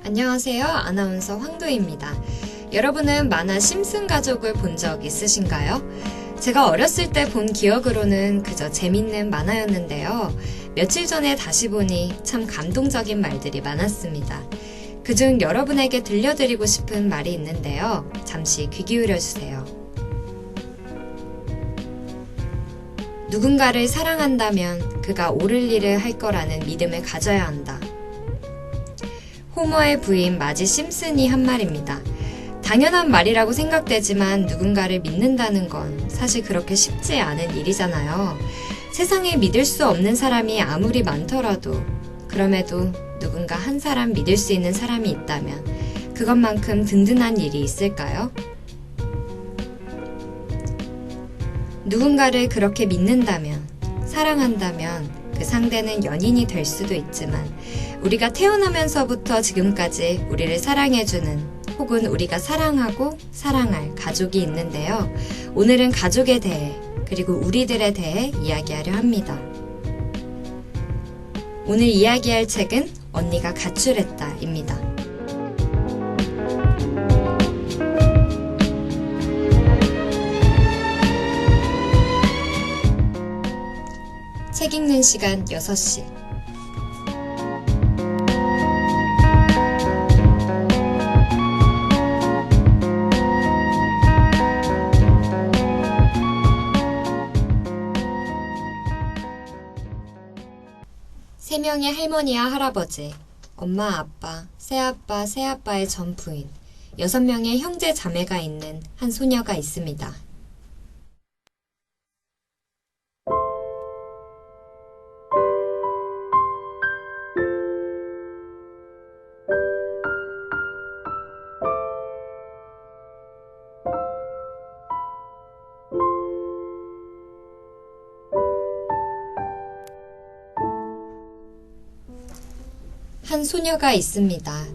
안녕하세요. 아나운서 황도희입니다. 여러분은 만화 심슨 가족을 본 적 있으신가요? 제가 어렸을 때 본 기억으로는 그저 재밌는 만화였는데요. 며칠 전에 다시 보니 참 감동적인 말들이 많았습니다. 그중 여러분에게 들려드리고 싶은 말이 있는데요. 잠시 귀 기울여주세요. 누군가를 사랑한다면 그가 옳은 일을 할 거라는 믿음을 가져야 한다. 호머의 부인 마지 심슨이 한 말입니다. 당연한 말이라고 생각되지만 누군가를 믿는다는 건 사실 그렇게 쉽지 않은 일이잖아요. 세상에 믿을 수 없는 사람이 아무리 많더라도 그럼에도 누군가 한 사람 믿을 수 있는 사람이 있다면 그것만큼 든든한 일이 있을까요? 누군가를 그렇게 믿는다면, 사랑한다면 그 상대는 연인이 될 수도 있지만 우리가 태어나면서부터 지금까지 우리를 사랑해주는 혹은 우리가 사랑하고 사랑할 가족이 있는데요. 오늘은 가족에 대해 그리고 우리들에 대해 이야기하려 합니다. 오늘 이야기할 책은 언니가 가출했다입니다. 책 읽는 시간 6시. 세 명의 할머니와 할아버지, 엄마, 아빠, 새아빠, 새아빠의 전 부인, 6명의 형제 자매가 있는 한 소녀가 있습니다. 한 소녀가 있습니다.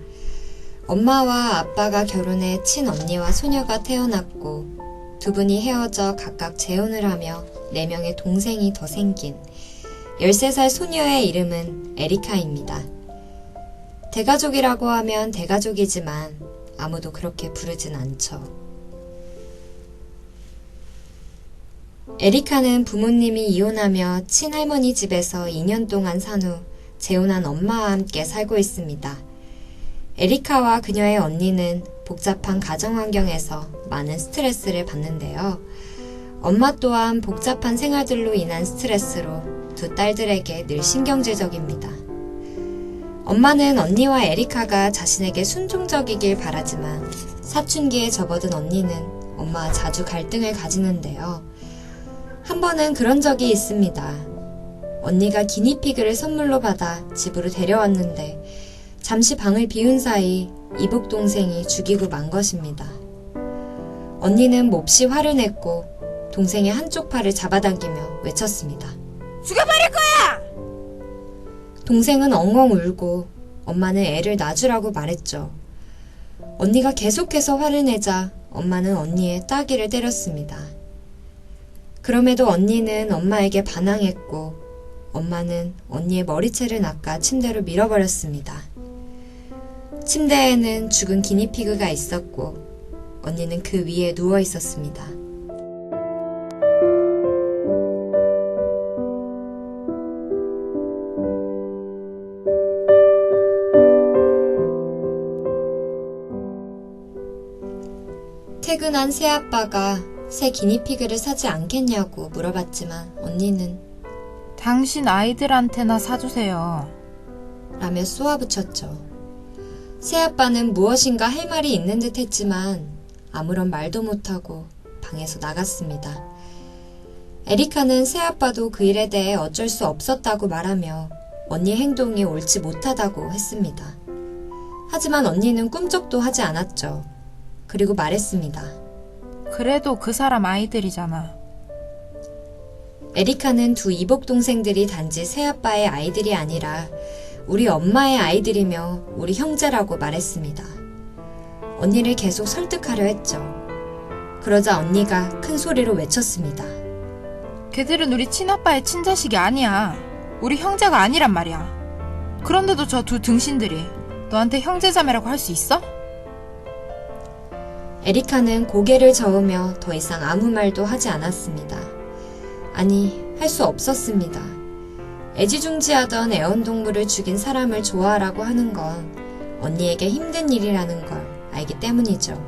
엄마와 아빠가 결혼해 친언니와 소녀가 태어났고 두 분이 헤어져 각각 재혼을 하며 4명의 동생이 더 생긴 13살 소녀의 이름은 에리카입니다. 대가족이라고 하면 대가족이지만 아무도 그렇게 부르진 않죠. 에리카는 부모님이 이혼하며 친할머니 집에서 2년 동안 산 후 재혼한 엄마와 함께 살고 있습니다. 에리카와 그녀의 언니는 복잡한 가정 환경에서 많은 스트레스를 받는데요. 엄마 또한 복잡한 생활들로 인한 스트레스로 두 딸들에게 늘 신경질적입니다. 엄마는 언니와 에리카가 자신에게 순종적이길 바라지만 사춘기에 접어든 언니는 엄마와 자주 갈등을 가지는데요. 한 번은 그런 적이 있습니다. 언니가 기니피그를 선물로 받아 집으로 데려왔는데 잠시 방을 비운 사이 이복 동생이 죽이고 만 것입니다. 언니는 몹시 화를 냈고 동생의 한쪽 팔을 잡아당기며 외쳤습니다. 죽여버릴 거야! 동생은 엉엉 울고 엄마는 애를 놔주라고 말했죠. 언니가 계속해서 화를 내자 엄마는 언니의 따귀를 때렸습니다. 그럼에도 언니는 엄마에게 반항했고 엄마는 언니의 머리채를 낚아 침대로 밀어버렸습니다. 침대에는 죽은 기니피그가 있었고 언니는 그 위에 누워 있었습니다. 퇴근한 새아빠가 새 기니피그를 사지 않겠냐고 물어봤지만 언니는 당신 아이들한테나 사주세요. 라며 쏘아붙였죠. 새아빠는 무엇인가 할 말이 있는 듯 했지만 아무런 말도 못하고 방에서 나갔습니다. 에리카는 새아빠도 그 일에 대해 어쩔 수 없었다고 말하며 언니의 행동이 옳지 못하다고 했습니다. 하지만 언니는 꿈쩍도 하지 않았죠. 그리고 말했습니다. 그래도 그 사람 아이들이잖아. 에리카는 두 이복 동생들이 단지 새아빠의 아이들이 아니라 우리 엄마의 아이들이며 우리 형제라고 말했습니다. 언니를 계속 설득하려 했죠. 그러자 언니가 큰 소리로 외쳤습니다. 걔들은 우리 친아빠의 친자식이 아니야. 우리 형제가 아니란 말이야. 그런데도 저 두 등신들이 너한테 형제자매라고 할 수 있어? 에리카는 고개를 저으며 더 이상 아무 말도 하지 않았습니다. 아니, 할 수 없었습니다. 애지중지하던 애완동물을 죽인 사람을 좋아하라고 하는 건 언니에게 힘든 일이라는 걸 알기 때문이죠.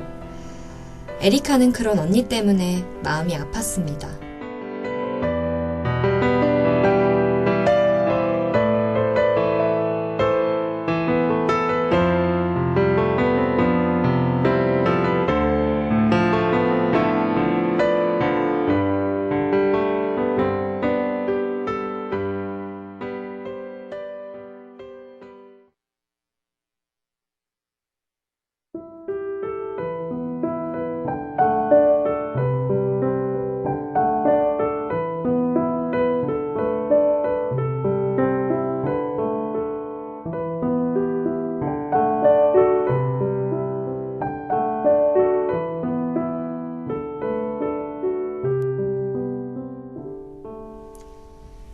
에리카는 그런 언니 때문에 마음이 아팠습니다.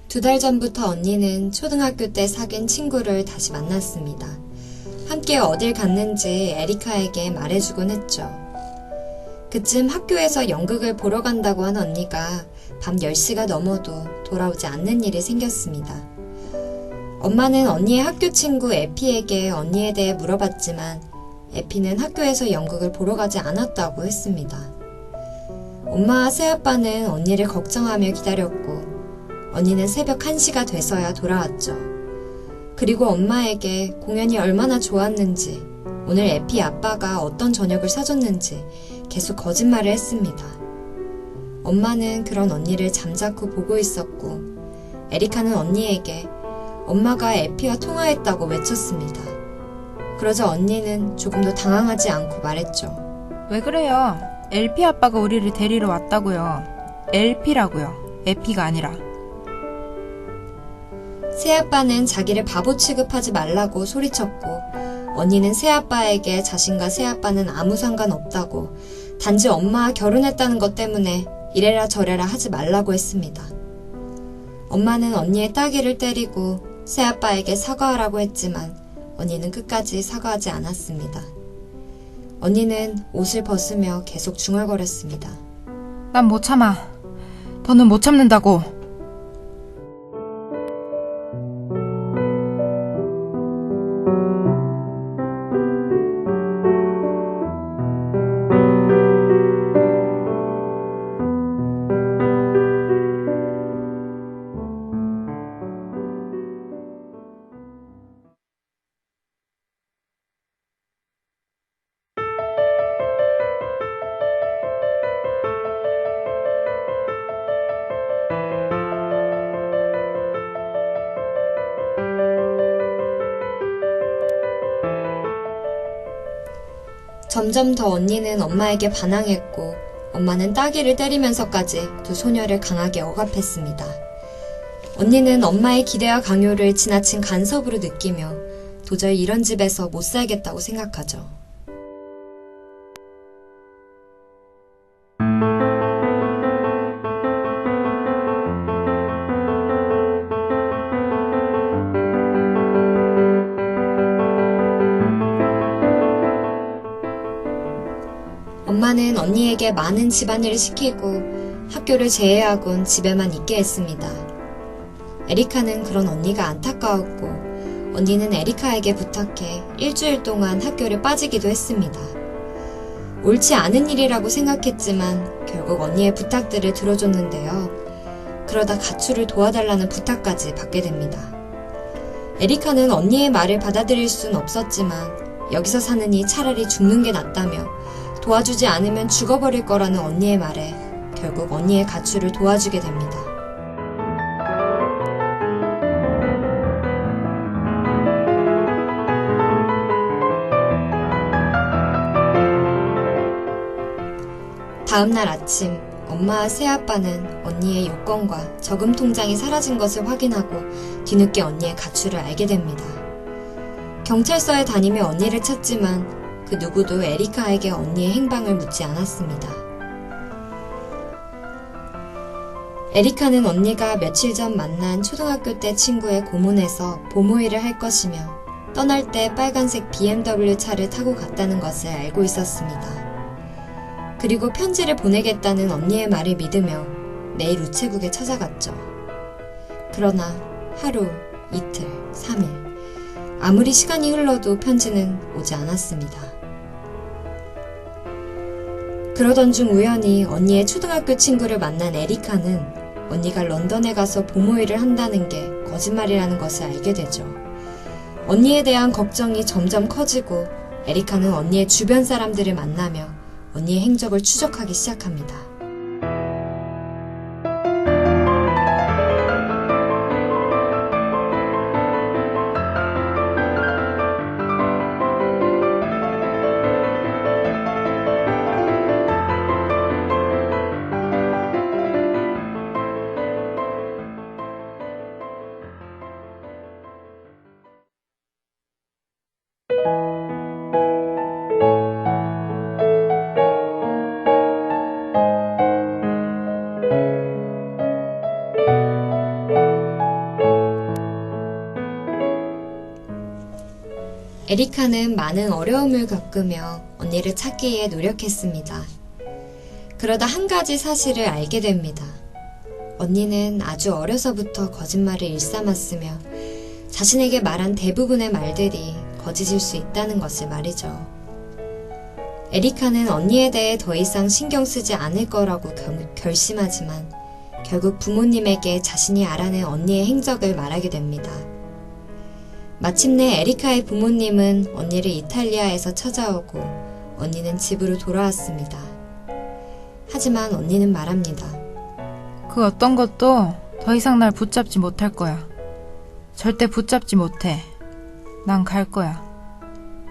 두 달 전부터 언니는 초등학교 때 사귄 친구를 다시 만났습니다. 함께 어딜 갔는지 에리카에게 말해주곤 했죠. 그쯤 학교에서 연극을 보러 간다고 한 언니가 밤 10시가 넘어도 돌아오지 않는 일이 생겼습니다. 엄마는 언니의 학교 친구 에피에게 언니에 대해 물어봤지만 에피는 학교에서 연극을 보러 가지 않았다고 했습니다. 엄마와 새아빠는 언니를 걱정하며 기다렸고 언니는 새벽 1시가 돼서야 돌아왔죠. 그리고 엄마에게 공연이 얼마나 좋았는지, 오늘 에피 아빠가 어떤 저녁을 사줬는지 계속 거짓말을 했습니다. 엄마는 그런 언니를 잠자코 보고 있었고, 에리카는 언니에게 엄마가 에피와 통화했다고 외쳤습니다. 그러자 언니는 조금도 당황하지 않고 말했죠. 왜 그래요? LP 아빠가 우리를 데리러 왔다고요. LP라고요. 에피가 아니라. 새아빠는 자기를 바보 취급하지 말라고 소리쳤고 언니는 새아빠에게 자신과 새아빠는 아무 상관없다고 단지 엄마와 결혼했다는 것 때문에 이래라 저래라 하지 말라고 했습니다. 엄마는 언니의 따귀를 때리고 새아빠에게 사과하라고 했지만 언니는 끝까지 사과하지 않았습니다. 언니는 옷을 벗으며 계속 중얼거렸습니다. 난 못 참아. 더는 못 참는다고. 점점 더 언니는 엄마에게 반항했고 엄마는 따귀를 때리면서까지 두 소녀를 강하게 억압했습니다. 언니는 엄마의 기대와 강요를 지나친 간섭으로 느끼며 도저히 이런 집에서 못 살겠다고 생각하죠. 엄마는 언니에게 많은 집안일을 시키고 학교를 제외하곤 집에만 있게 했습니다. 에리카는 그런 언니가 안타까웠고 언니는 에리카에게 부탁해 일주일 동안 학교를 빠지기도 했습니다. 옳지 않은 일이라고 생각했지만 결국 언니의 부탁들을 들어줬는데요. 그러다 가출을 도와달라는 부탁까지 받게 됩니다. 에리카는 언니의 말을 받아들일 순 없었지만 여기서 사느니 차라리 죽는 게 낫다며 도와주지 않으면 죽어버릴 거라는 언니의 말에 결국 언니의 가출을 도와주게 됩니다. 다음날 아침 엄마와 새아빠는 언니의 요건과 저금 통장이 사라진 것을 확인하고 뒤늦게 언니의 가출을 알게 됩니다. 경찰서에 다니며 언니를 찾지만 그 누구도 에리카에게 언니의 행방을 묻지 않았습니다. 에리카는 언니가 며칠 전 만난 초등학교 때 친구의 고문에서 보모일을 할 것이며 떠날 때 빨간색 BMW 차를 타고 갔다는 것을 알고 있었습니다. 그리고 편지를 보내겠다는 언니의 말을 믿으며 내일 우체국에 찾아갔죠. 그러나 하루, 이틀, 3일 아무리 시간이 흘러도 편지는 오지 않았습니다. 그러던 중 우연히 언니의 초등학교 친구를 만난 에리카는 언니가 런던에 가서 부모 일을 한다는 게 거짓말이라는 것을 알게 되죠. 언니에 대한 걱정이 점점 커지고 에리카는 언니의 주변 사람들을 만나며 언니의 행적을 추적하기 시작합니다. 에리카는 많은 어려움을 겪으며 언니를 찾기 위해 노력했습니다. 그러다 한 가지 사실을 알게 됩니다. 언니는 아주 어려서부터 거짓말을 일삼았으며 자신에게 말한 대부분의 말들이 거짓일 수 있다는 것을 말이죠. 에리카는 언니에 대해 더 이상 신경 쓰지 않을 거라고 결심하지만 결국 부모님에게 자신이 알아낸 언니의 행적을 말하게 됩니다. 마침내 에리카의 부모님은 언니를 이탈리아에서 찾아오고 언니는 집으로 돌아왔습니다. 하지만 언니는 말합니다. 그 어떤 것도 더 이상 날 붙잡지 못할 거야. 절대 붙잡지 못해. 난 갈 거야.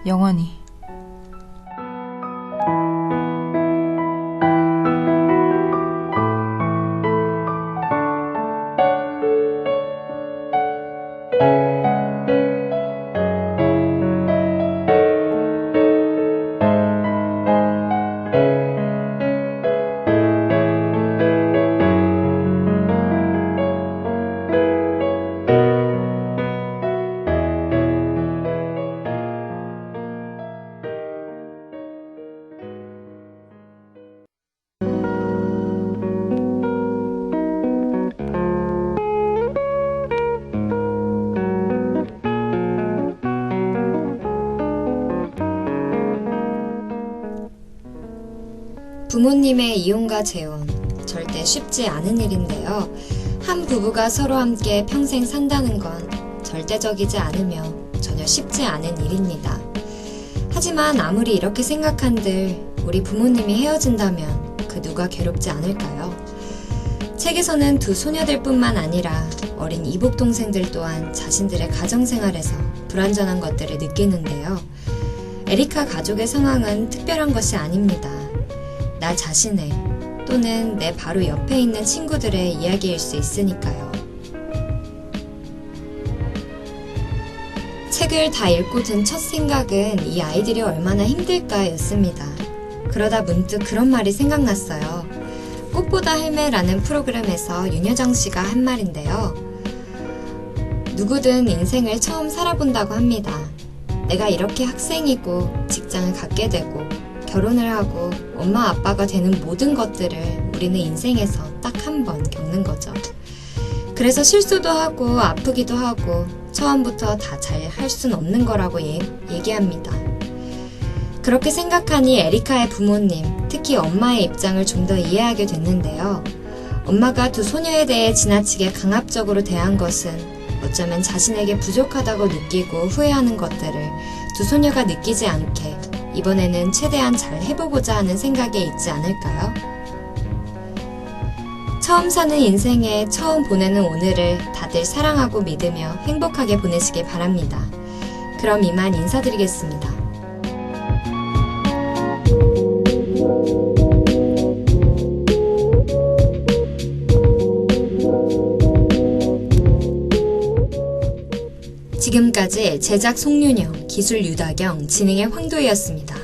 영원히. 부모님의 이혼과 재혼, 절대 쉽지 않은 일인데요. 한 부부가 서로 함께 평생 산다는 건 절대적이지 않으며 전혀 쉽지 않은 일입니다. 하지만 아무리 이렇게 생각한들 우리 부모님이 헤어진다면 그 누가 괴롭지 않을까요? 책에서는 두 소녀들 뿐만 아니라 어린 이복 동생들 또한 자신들의 가정생활에서 불완전한 것들을 느끼는데요. 에리카 가족의 상황은 특별한 것이 아닙니다. 나 자신의 또는 내 바로 옆에 있는 친구들의 이야기일 수 있으니까요. 책을 다 읽고 든 첫 생각은 이 아이들이 얼마나 힘들까였습니다. 그러다 문득 그런 말이 생각났어요. 꽃보다 할매라는 프로그램에서 윤여정 씨가 한 말인데요. 누구든 인생을 처음 살아본다고 합니다. 내가 이렇게 학생이고 직장을 갖게 되고 결혼을 하고 엄마 아빠가 되는 모든 것들을 우리는 인생에서 딱 한 번 겪는 거죠. 그래서 실수도 하고 아프기도 하고 처음부터 다 잘 할 순 없는 거라고 얘기합니다. 그렇게 생각하니 에리카의 부모님, 특히 엄마의 입장을 좀 더 이해하게 됐는데요. 엄마가 두 소녀에 대해 지나치게 강압적으로 대한 것은 어쩌면 자신에게 부족하다고 느끼고 후회하는 것들을 두 소녀가 느끼지 않게 이번에는 최대한 잘 해보고자 하는 생각에 있지 않을까요? 처음 사는 인생에 처음 보내는 오늘을 다들 사랑하고 믿으며 행복하게 보내시길 바랍니다. 그럼 이만 인사드리겠습니다. 지금까지 제작 송윤영, 기술 유다경, 진행의 황도희였습니다.